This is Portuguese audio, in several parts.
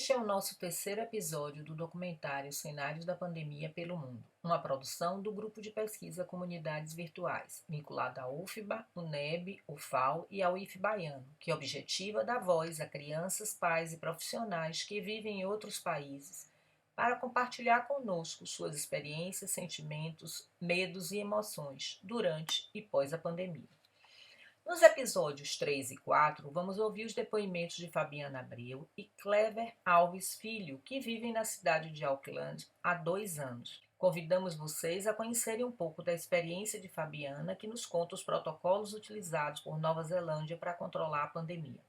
Este é o nosso terceiro episódio do documentário Cenários da Pandemia pelo Mundo, uma produção do Grupo de Pesquisa Comunidades Virtuais, vinculado à UFBA, UNEB, UFAL e ao IF Baiano, que objetiva dar voz a crianças, pais e profissionais que vivem em outros países para compartilhar conosco suas experiências, sentimentos, medos e emoções durante e pós a pandemia. Nos episódios 3 e 4, vamos ouvir os depoimentos de Fabiana Abreu e Clever Alves Filho, que vivem na cidade de Auckland há 2 anos. Convidamos vocês a conhecerem um pouco da experiência de Fabiana, que nos conta os protocolos utilizados por Nova Zelândia para controlar a pandemia.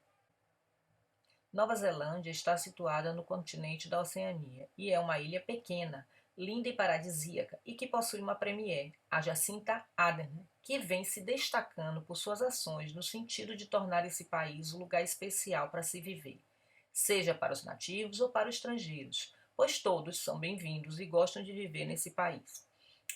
Nova Zelândia está situada no continente da Oceania e é uma ilha pequena, linda e paradisíaca, e que possui uma premier, a Jacinta Ardern, que vem se destacando por suas ações no sentido de tornar esse país um lugar especial para se viver, seja para os nativos ou para os estrangeiros, pois todos são bem-vindos e gostam de viver nesse país.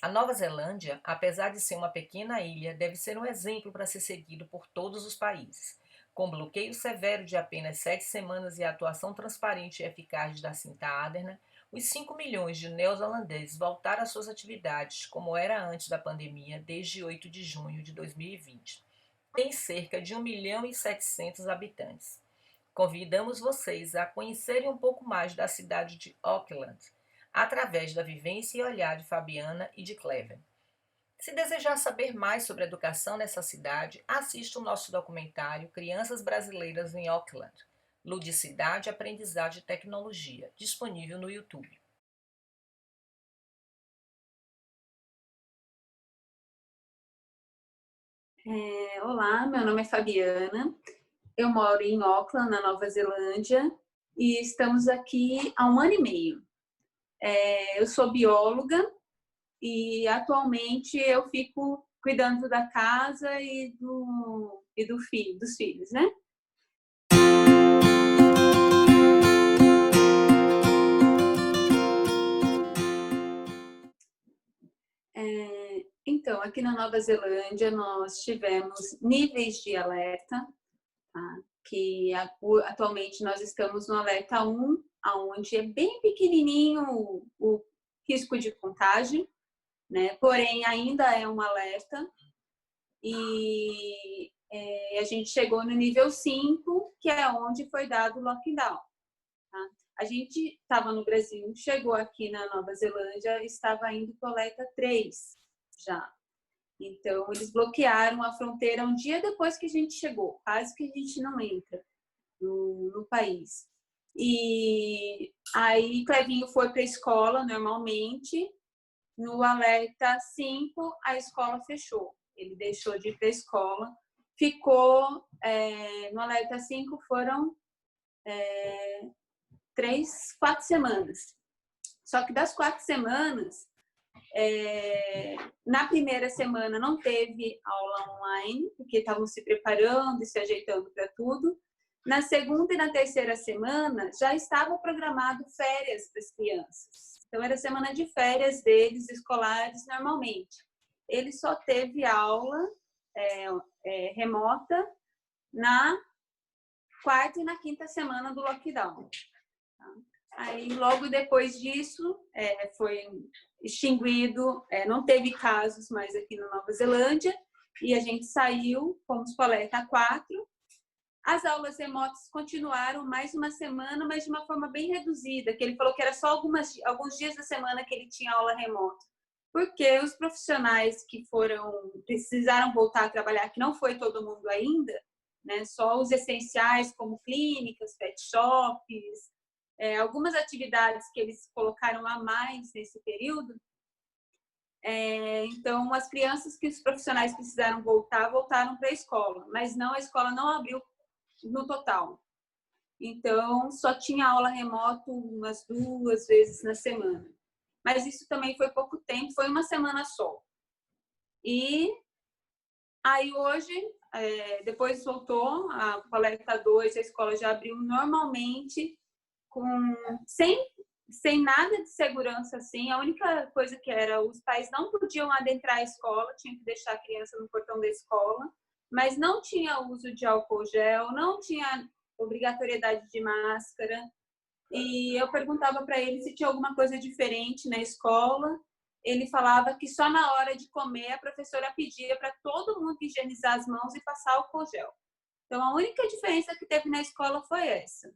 A Nova Zelândia, apesar de ser uma pequena ilha, deve ser um exemplo para ser seguido por todos os países. Com bloqueio severo de apenas 7 semanas e a atuação transparente e eficaz da Jacinta Ardern, os 5 milhões de neozelandeses voltaram às suas atividades, como era antes da pandemia, desde 8 de junho de 2020. Tem cerca de 1.700.000 habitantes. Convidamos vocês a conhecerem um pouco mais da cidade de Auckland, através da vivência e olhar de Fabiana e de Clever. Se desejar saber mais sobre a educação nessa cidade, assista o nosso documentário Crianças Brasileiras em Auckland, Ludicidade, Aprendizagem e Tecnologia, disponível no YouTube. Olá, meu nome é Fabiana, eu moro em Auckland, na Nova Zelândia, e estamos aqui há 1 ano e meio. Eu sou bióloga e atualmente eu fico cuidando da casa dos filhos, né? Então, aqui na Nova Zelândia nós tivemos níveis de alerta, tá? Que atualmente nós estamos no alerta 1, onde é bem pequenininho o risco de contágio, né? Porém, ainda é um alerta. E a gente chegou no nível 5, que é onde foi dado o lockdown. Tá? A gente estava no Brasil, chegou aqui na Nova Zelândia, estava indo para o alerta 3 já. Então, eles bloquearam a fronteira um dia depois que a gente chegou, quase que a gente não entra no país. E aí, Clevinho foi para a escola normalmente. No alerta 5, a escola fechou. Ele deixou de ir para a escola. Ficou, no alerta 5 foram 4 semanas. Só que das 4 semanas, na primeira semana não teve aula online, porque estavam se preparando e se ajeitando para tudo. Na segunda e na terceira semana já estava programado férias para as crianças. Então era semana de férias deles, escolares, normalmente. Ele só teve aula remota na 4ª e na 5ª semana do lockdown. Tá? Aí, logo depois disso, foi extinguido, não teve casos mais aqui na Nova Zelândia, e a gente saiu, fomos para o alerta 4. As aulas remotas continuaram mais uma semana, mas de uma forma bem reduzida, que ele falou que era só alguns dias da semana que ele tinha aula remota. Porque os profissionais que precisaram voltar a trabalhar, que não foi todo mundo ainda, né, só os essenciais, como clínicas, pet shops, algumas atividades que eles colocaram a mais nesse período. Então, as crianças que os profissionais precisaram voltaram para a escola, mas a escola não abriu no total. Então, só tinha aula remota umas 2 vezes na semana. Mas isso também foi pouco tempo, foi uma semana só. E aí hoje, depois voltou, a alerta 2, a escola já abriu normalmente, sem nada de segurança assim. A única coisa que era, os pais não podiam adentrar a escola, tinham que deixar a criança no portão da escola, mas não tinha uso de álcool gel, não tinha obrigatoriedade de máscara. e eu perguntava para ele se tinha alguma coisa diferente na escola. Ele falava que só na hora de comer a professora pedia para todo mundo higienizar as mãos e passar álcool gel. Então, a única diferença que teve na escola foi essa.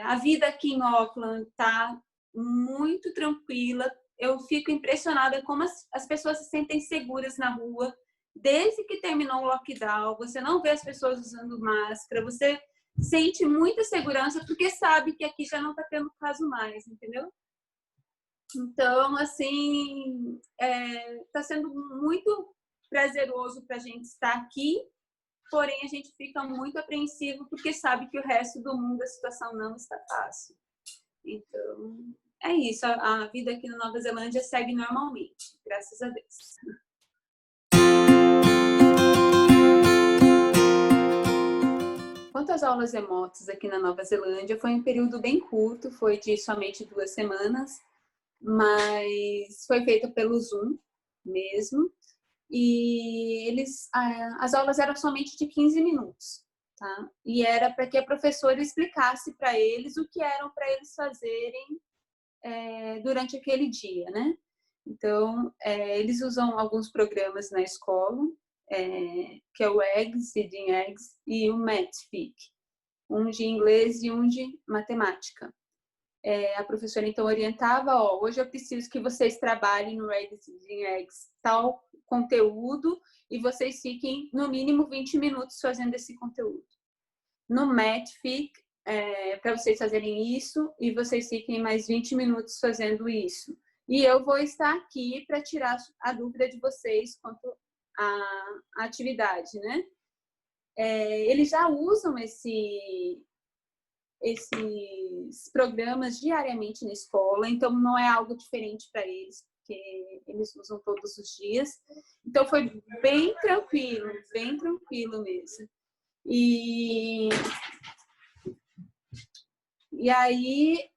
A vida aqui em Auckland está muito tranquila. Eu fico impressionada como as pessoas se sentem seguras na rua. Desde que terminou o lockdown, você não vê as pessoas usando máscara, você sente muita segurança porque sabe que aqui já não está tendo caso mais, entendeu? Então, assim, está sendo muito prazeroso para a gente estar aqui, porém a gente fica muito apreensivo porque sabe que o resto do mundo a situação não está fácil. Então, é isso. A vida aqui na Nova Zelândia segue normalmente, graças a Deus. Quanto às aulas remotas aqui na Nova Zelândia, foi um período bem curto, foi de somente 2 semanas, mas foi feita pelo Zoom mesmo. E as aulas eram somente de 15 minutos, tá? E era para que a professora explicasse para eles o que eram para eles fazerem durante aquele dia, né? Então, eles usam alguns programas na escola, que é o Eggs, Reading Eggs, e o Matfic, um de inglês e um de matemática. A professora então orientava, hoje eu preciso que vocês trabalhem no Eggs, Reading Eggs tal conteúdo e vocês fiquem no mínimo 20 minutos fazendo esse conteúdo. No Matfic, para vocês fazerem isso e vocês fiquem mais 20 minutos fazendo isso. E eu vou estar aqui para tirar a dúvida de vocês quanto à atividade, né? Eles já usam esses programas diariamente na escola, então não é algo diferente para eles, porque eles usam todos os dias. Então foi bem tranquilo mesmo. E aí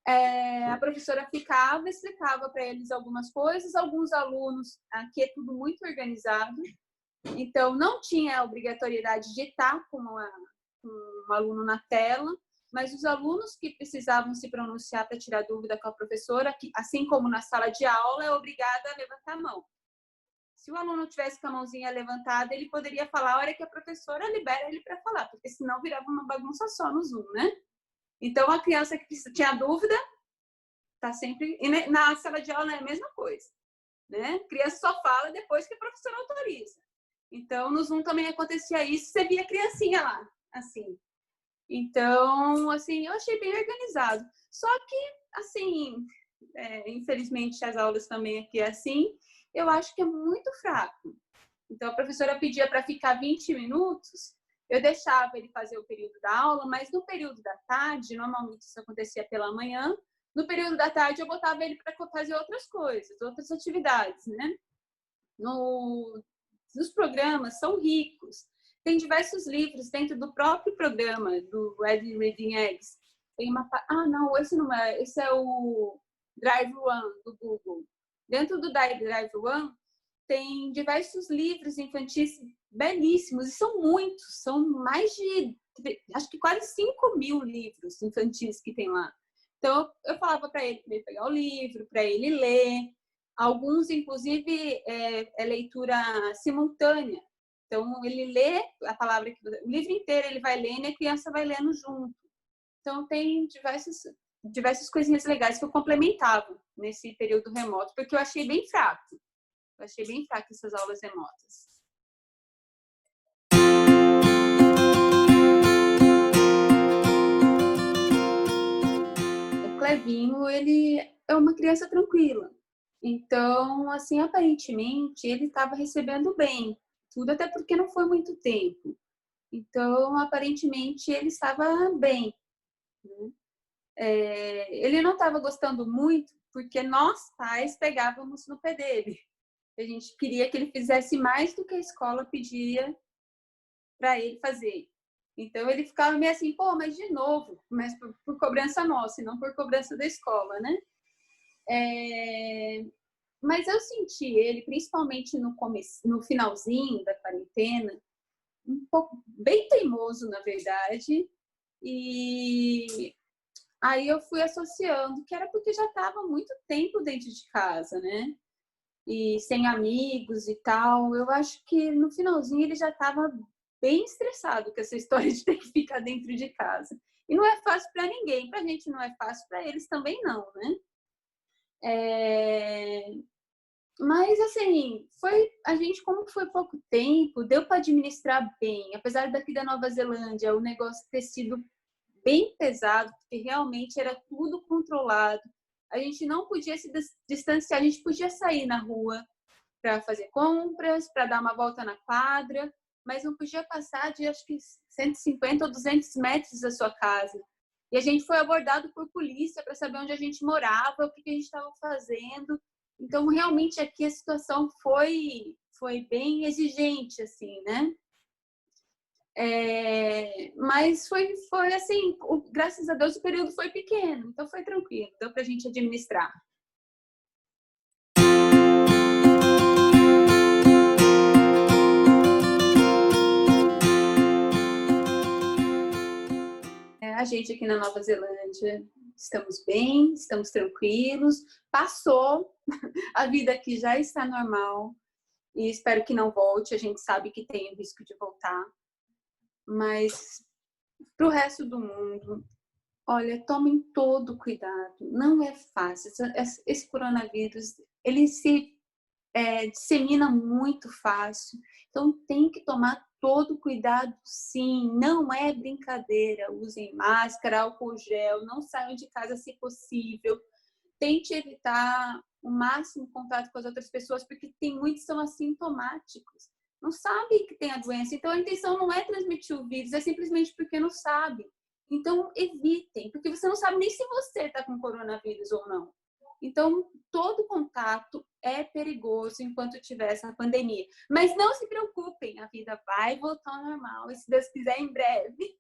a professora explicava para eles algumas coisas. Alguns alunos, aqui é tudo muito organizado, então não tinha a obrigatoriedade de estar com um aluno na tela, mas os alunos que precisavam se pronunciar para tirar dúvida com a professora, assim como na sala de aula, é obrigada a levantar a mão. Se o aluno tivesse com a mãozinha levantada, ele poderia falar a hora que a professora libera ele para falar, porque senão virava uma bagunça só no Zoom, né? Então, a criança que tinha dúvida, está sempre... E na sala de aula é a mesma coisa, né? A criança só fala depois que a professora autoriza. Então, no Zoom também acontecia isso, você via a criancinha lá, assim. Então, assim, eu achei bem organizado. Só que, assim, infelizmente as aulas também aqui é assim, eu acho que é muito fraco. Então, a professora pedia para ficar 20 minutos, eu deixava ele fazer o período da aula, mas no período da tarde, normalmente isso acontecia pela manhã, no período da tarde eu botava ele para fazer outras coisas, outras atividades, né? Os programas são ricos. Tem diversos livros dentro do próprio programa do Reading Eggs. Tem uma... não, esse não é. Esse é o Drive One do Google. Dentro do Drive One tem diversos livros infantis belíssimos, e são muitos, são mais de, acho que quase 5.000 livros infantis que tem lá. Então, eu falava para ele pegar o livro, para ele ler. Alguns, inclusive, é leitura simultânea. Então, ele lê a palavra, o livro inteiro ele vai lendo e a criança vai lendo junto. Então, tem diversas coisinhas legais que eu complementava nesse período remoto, porque eu achei bem fraco. Eu achei bem fraco essas aulas remotas. O Clevinho, ele é uma criança tranquila. Então, assim, aparentemente, ele estava recebendo bem. Tudo até porque não foi muito tempo. Então, aparentemente, ele estava bem. Né? Ele não estava gostando muito porque nós, pais, pegávamos no pé dele. A gente queria que ele fizesse mais do que a escola pedia para ele fazer. Então, ele ficava meio assim, mas de novo, mas por cobrança nossa, e não por cobrança da escola, né? Mas eu senti ele, principalmente no finalzinho da quarentena, um pouco bem teimoso, na verdade, e Aí eu fui associando que era porque já estava muito tempo dentro de casa, né? E sem amigos e tal. Eu acho que no finalzinho ele já estava bem estressado com essa história de ter que ficar dentro de casa. E não é fácil para ninguém. Para a gente não é fácil, para eles também não, né? Mas, assim, a gente, como foi pouco tempo, deu para administrar bem. Apesar daqui da Nova Zelândia, o negócio ter sido bem pesado, porque realmente era tudo controlado. A gente não podia se distanciar, a gente podia sair na rua para fazer compras, para dar uma volta na quadra, mas não podia passar de, acho que, 150 ou 200 metros da sua casa. E a gente foi abordado por polícia para saber onde a gente morava, o que a gente estava fazendo. Então, realmente, aqui a situação foi bem exigente, assim, né? Mas foi assim, graças a Deus o período foi pequeno, então foi tranquilo, deu para a gente administrar. A gente aqui na Nova Zelândia estamos bem, estamos tranquilos, passou, a vida aqui já está normal e espero que não volte, a gente sabe que tem o risco de voltar, mas para o resto do mundo, olha, tomem todo cuidado, não é fácil. Esse coronavírus, ele se dissemina muito fácil, então tem que tomar todo cuidado, sim, não é brincadeira. Usem máscara, álcool gel, não saiam de casa se possível, tente evitar o máximo contato com as outras pessoas, porque tem muitos que são assintomáticos, não sabem que tem a doença, então a intenção não é transmitir o vírus, é simplesmente porque não sabem. Então evitem, porque você não sabe nem se você está com coronavírus ou não. Então, todo contato é perigoso enquanto tiver essa pandemia. Mas não se preocupem, a vida vai voltar ao normal, e se Deus quiser, em breve.